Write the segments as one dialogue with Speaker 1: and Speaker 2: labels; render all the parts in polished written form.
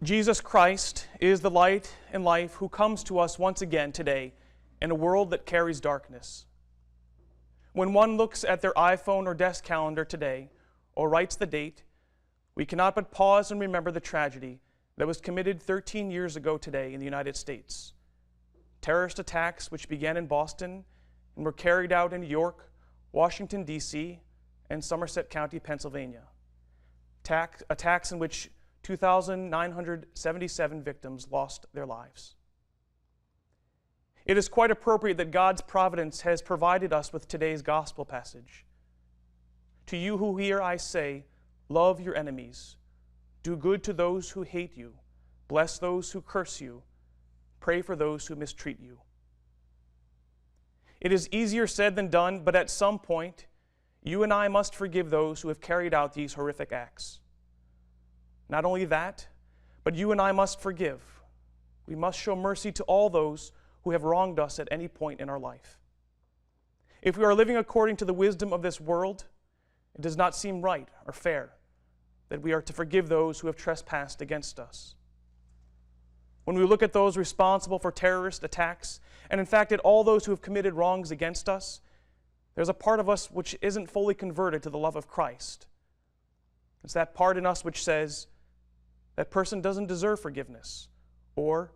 Speaker 1: Jesus Christ is the light and life who comes to us once again today in a world that carries darkness. When one looks at their iPhone or desk calendar today or writes the date, we cannot but pause and remember the tragedy that was committed 13 years ago today in the United States. Terrorist attacks which began in Boston and were carried out in New York, Washington, D.C., and Somerset County, Pennsylvania. Attacks in which 2,977 victims lost their lives. It is quite appropriate that God's providence has provided us with today's gospel passage. To you who hear, I say, love your enemies, do good to those who hate you, bless those who curse you, pray for those who mistreat you. It is easier said than done, but at some point, you and I must forgive those who have carried out these horrific acts. Not only that, but you and I must forgive. We must show mercy to all those who have wronged us at any point in our life. If we are living according to the wisdom of this world, it does not seem right or fair that we are to forgive those who have trespassed against us. When we look at those responsible for terrorist attacks, and in fact at all those who have committed wrongs against us, there's a part of us which isn't fully converted to the love of Christ. It's that part in us which says, that person doesn't deserve forgiveness, or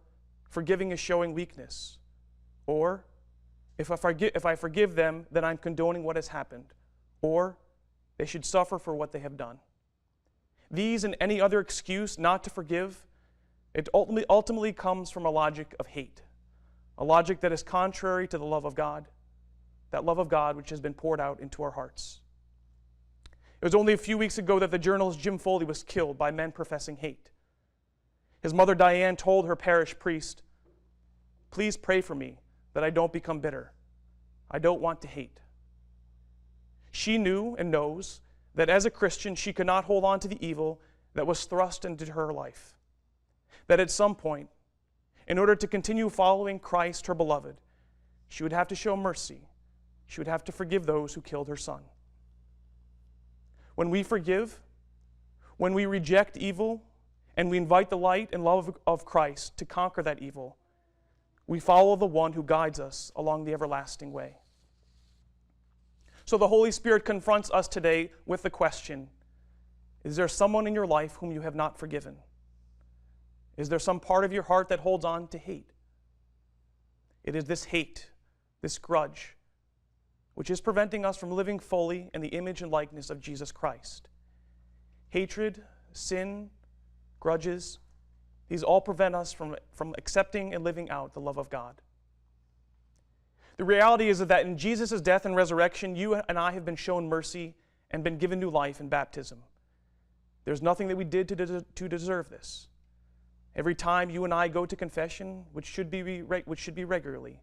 Speaker 1: forgiving is showing weakness, or if I forgive them, then I'm condoning what has happened, or they should suffer for what they have done. These and any other excuse not to forgive, it ultimately comes from a logic of hate, a logic that is contrary to the love of God, that love of God which has been poured out into our hearts. It was only a few weeks ago that the journalist Jim Foley was killed by men professing hate. His mother Diane told her parish priest, "Please pray for me that I don't become bitter. I don't want to hate." She knew and knows that as a Christian she could not hold on to the evil that was thrust into her life. That at some point, in order to continue following Christ, her beloved, she would have to show mercy. She would have to forgive those who killed her son. When we forgive, when we reject evil, and we invite the light and love of Christ to conquer that evil, we follow the one who guides us along the everlasting way. So the Holy Spirit confronts us today with the question, is there someone in your life whom you have not forgiven? Is there some part of your heart that holds on to hate? It is this hate, this grudge, which is preventing us from living fully in the image and likeness of Jesus Christ. Hatred, sin, grudges, these all prevent us from accepting and living out the love of God. The reality is that in Jesus' death and resurrection, you and I have been shown mercy and been given new life in baptism. There's nothing that we did to deserve this. Every time you and I go to confession, which should be regularly,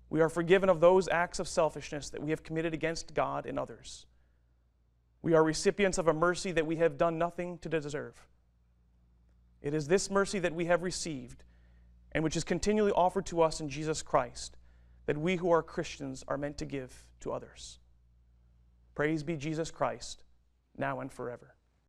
Speaker 1: we are forgiven of those acts of selfishness that we have committed against God and others. We are recipients of a mercy that we have done nothing to deserve. It is this mercy that we have received and which is continually offered to us in Jesus Christ that we who are Christians are meant to give to others. Praise be Jesus Christ, now and forever.